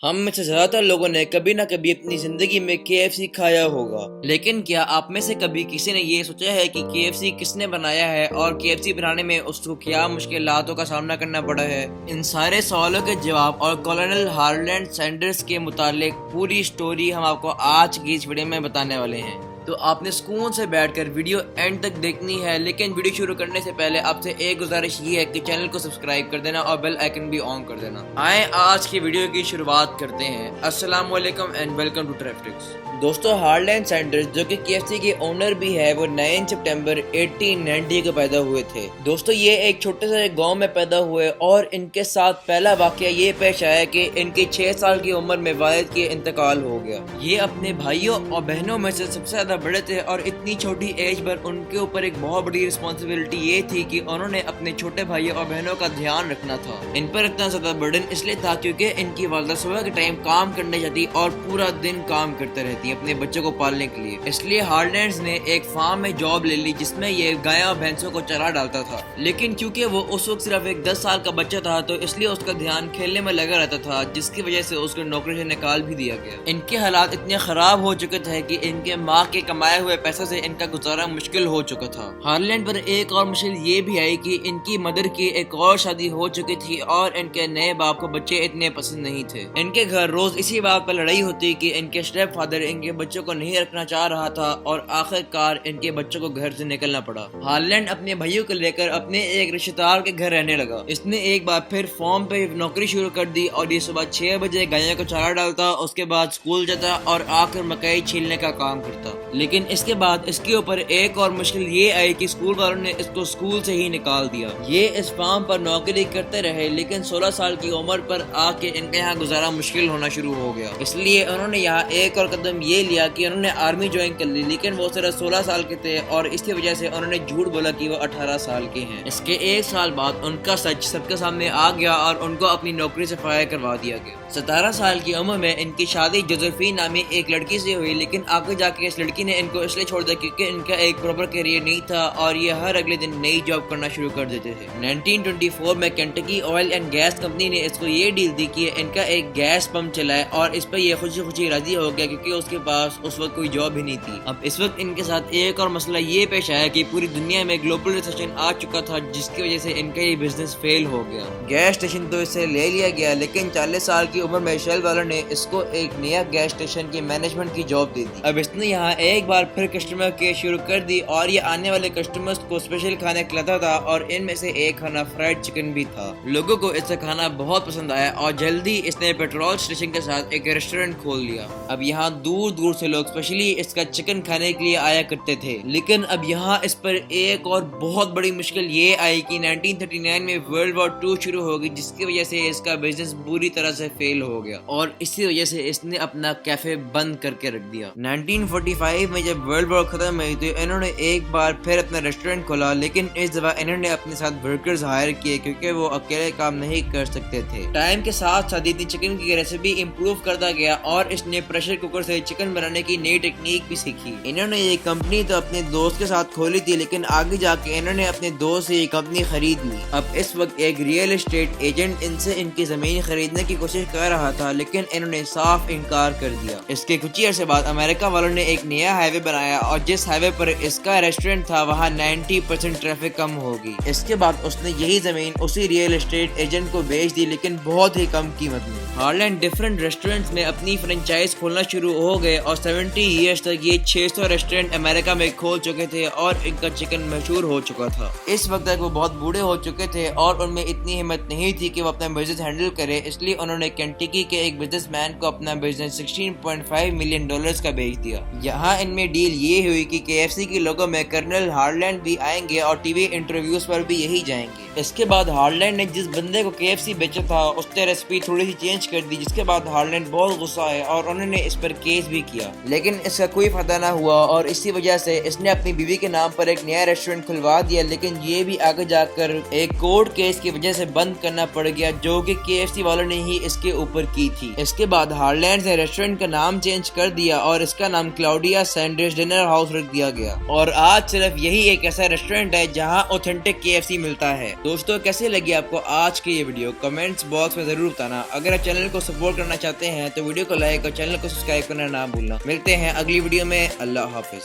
हम में से ज्यादातर लोगों ने कभी ना कभी अपनी जिंदगी में KFC खाया होगा, लेकिन क्या आप में से कभी किसी ने ये सोचा है कि KFC किसने बनाया है और KFC बनाने में उसको क्या मुश्किलातों का सामना करना पड़ा है? इन सारे सवालों के जवाब और कॉलोनल हार्लैंड सैंडर्स के मुतालिक पूरी स्टोरी हम आपको आज की इस वीडियो में बताने वाले हैं। तो आपने सुकून से बैठकर वीडियो एंड तक देखनी है, लेकिन वीडियो शुरू करने से पहले आपसे एक गुजारिश ये है कि चैनल को सब्सक्राइब कर देना और बेल आइकन भी ऑन कर देना। आए आज की वीडियो की शुरुआत करते हैं। अस्सलाम वालेकुम एंड वेलकम टू ट्रैफिक्स। दोस्तों, हार्लैंड सैंडर्स जो कि KFC के ओनर भी है, वो 9 सितंबर 1890 को पैदा हुए थे। दोस्तों, ये एक छोटे से गांव में पैदा हुए और इनके साथ पहला वाकया ये पेश आया कि इनकी 6 साल की उम्र में वालिद के इंतकाल हो गया। ये अपने भाइयों और बहनों में से सबसे ज्यादा बड़े थे और इतनी छोटी एज पर उनके ऊपर एक बहुत बड़ी रिस्पॉन्सिबिलिटी ये थी कि उन्होंने अपने छोटे भाइयों और बहनों का ध्यान रखना था। इन पर इतना ज्यादा बर्डन इसलिए था क्योंकि इनकी वालिदा सुबह के टाइम काम करने जाती और पूरा दिन काम करते रहती अपने बच्चों को पालने के लिए। इसलिए हार्लैंड्स ने एक फार्म में जॉब ले ली जिसमें ये गाय और भैंसों को चरा डालता था। लेकिन क्योंकि वो उस वक्त सिर्फ एक 10 साल का बच्चा था तो इसलिए उसका ध्यान खेलने में लगा रहता था, जिसकी वजह से उसको नौकरी से निकाल भी दिया गया। इनके हालात इतने खराब हो चुके थे कि इनके माँ के कमाए हुए पैसों से इनका गुजारा मुश्किल हो चुका था। हार्लैंड पर एक और मुश्किल ये भी आई कि इनकी मदर की एक और शादी हो चुकी थी और इनके नए बाप को बच्चे इतने पसंद नहीं थे। इनके घर रोज इसी बात पर लड़ाई होती कि इनके स्टेप फादर इनके बच्चों को नहीं रखना चाह रहा था और आखिरकार इनके बच्चों को घर से निकलना पड़ा। हार्लैंड अपने भाइयों को लेकर अपने एक रिश्तेदार के घर रहने लगा। इसने एक बार फिर फार्म पे नौकरी शुरू कर दी और ये सुबह 6 बजे गायों को चारा डालता, उसके बाद स्कूल जाता और आकर मकई छीलने का काम करता। लेकिन इसके बाद इसके ऊपर एक और मुश्किल ये आई कि स्कूल वालों ने इसको स्कूल से ही निकाल दिया। ये इस फार्म पर नौकरी करते रहे, लेकिन 16 साल की उम्र पर आके इनके यहाँ गुजारा मुश्किल होना शुरू हो गया। इसलिए उन्होंने यहाँ एक और कदम ये लिया कि उन्होंने आर्मी ज्वाइन कर ली, लेकिन वो सिर्फ 16 साल के थे और इसकी वजह से उन्होंने झूठ बोला कि वो 18 साल के हैं। इसके एक साल बाद उनका सच सबके सामने आ गया और उनको अपनी नौकरी से फायर करवा दिया गया। 17 साल की उम्र में इनकी शादी जोसेफीन नामी एक लड़की से हुई, लेकिन आगे जाके इस लड़की ने इनको इसलिए छोड़ दिया क्योंकि इनका एक प्रॉपर करियर नहीं था और ये हर अगले दिन नई जॉब करना शुरू कर देते थे। 1924 में Kentucky oil and gas company ने इसको ये डील दी कि इनका एक गैस पंप चलाए और इस पर यह खुशी खुशी राजी हो गया क्योंकि उसके पास उस वक्त कोई जॉब ही नहीं थी। अब इस वक्त इनके साथ एक और मसला ये पेश आया कि पूरी दुनिया में ग्लोबल रिसेशन आ चुका था, जिसकी वजह से इनका ये बिजनेस फेल हो गया। गैस स्टेशन तो इससे ले लिया गया, लेकिन 40 साल की उम्र में शेल वालों ने इसको एक नया गैस स्टेशन की मैनेजमेंट की जॉब दे दी। अब इसने यहाँ एक बार फिर कस्टमर केयर शुरू कर दी और ये आने वाले कस्टमर्स को स्पेशल खाने खिलाता था और इनमें से एक खाना फ्राइड चिकन भी था। लोगों को इसका खाना बहुत पसंद आया और जल्दी इसने पेट्रोल स्टेशन के साथ एक रेस्टोरेंट खोल लिया। अब यहाँ दूर दूर से लोग स्पेशली इसका चिकन खाने के लिए आया करते थे। लेकिन अब यहाँ इस पर एक और बहुत बड़ी मुश्किल ये आई कि 1939 में वर्ल्ड वॉर 2 शुरू हो गई, जिसकी वजह से इसका बिजनेस बुरी तरह से फेल हो गया और इसी वजह से इसने अपना कैफे बंद करके रख दिया। 1945 में जब वर्ल्ड वॉर खत्म हुई तो इन्होंने एक बार फिर अपना रेस्टोरेंट खोला, लेकिन इस दफा इन्होंने अपने साथ वर्कर्स हायर किए क्योंकि वो अकेले काम नहीं कर सकते थे। टाइम के साथ साथ इतनी चिकन की रेसिपी इम्प्रूव करता गया और इसने प्रेशर कुकर से चिकन बनाने की नई टेक्निक भी सीखी। इन्होंने ये कंपनी तो अपने दोस्त के साथ खोली थी, लेकिन आगे जाके इन्होंने अपने दोस्त से ये कंपनी खरीद ली। अब इस वक्त एक रियल एस्टेट एजेंट इनसे इनकी जमीन खरीदने की कोशिश कर रहा था, लेकिन इन्होंने साफ इनकार कर दिया। इसके कुछ ही अर्से बाद अमेरिका वालों ने एक नया हाईवे बनाया और जिस हाईवे पर इसका रेस्टोरेंट था वहाँ 90% ट्रैफिक कम होगी। इसके बाद उसने यही जमीन उसी रियल एस्टेट एजेंट को बेच दी, लेकिन बहुत ही कम कीमत में। हार्लैंड डिफरेंट रेस्टोरेंट्स में अपनी फ्रेंचाइज खोलना शुरू हो गए और 70 ईयर्स तक ये 600 रेस्टोरेंट अमेरिका में खोल चुके थे और इनका चिकन मशहूर हो चुका था। इस वक्त तक वो बहुत बूढ़े हो चुके थे और उनमें इतनी हिम्मत नहीं थी कि वो अपना बिजनेस हैंडल करे, इसलिए उन्होंने केंटकी के एक बिजनेसमैन को अपना बिजनेस $16.5 मिलियन का बेच दिया। यहाँ इनमें डील ये हुई कि KFC के लोगों में कर्नल हार्लैंड भी आएंगे और टीवी इंटरव्यूज पर भी यही जाएंगे। इसके बाद हार्लैंड ने जिस बंदे को KFC बेचा था उसने रेसिपी थोड़ी सी चेंज कर दी, जिसके बाद हार्लैंड बहुत गुस्सा आया और उन्होंने इस पर केस भी किया, लेकिन इसका कोई फायदा ना हुआ और इसी वजह से इसने अपनी बीवी के नाम पर एक नया रेस्टोरेंट खुलवा दिया, लेकिन ये भी आगे जाकर एक कोर्ट केस की वजह से बंद करना पड़ गया जो कि KFC वालों ने ही इसके ऊपर की थी। इसके बाद हार्लैंड ने रेस्टोरेंट का नाम चेंज कर दिया और इसका नाम क्लाउडिया सैंडर्स डिनर हाउस रख दिया गया और आज सिर्फ यही एक ऐसा रेस्टोरेंट है जहाँ ऑथेंटिक KFC मिलता है। दोस्तों कैसे लगी आपको आज की ये वीडियो कमेंट्स बॉक्स में जरूर बताना। अगर आप चैनल को सपोर्ट करना चाहते हैं तो वीडियो को लाइक और चैनल को सब्सक्राइब करना ना भूलना। मिलते हैं अगली वीडियो में। अल्लाह हाफिज।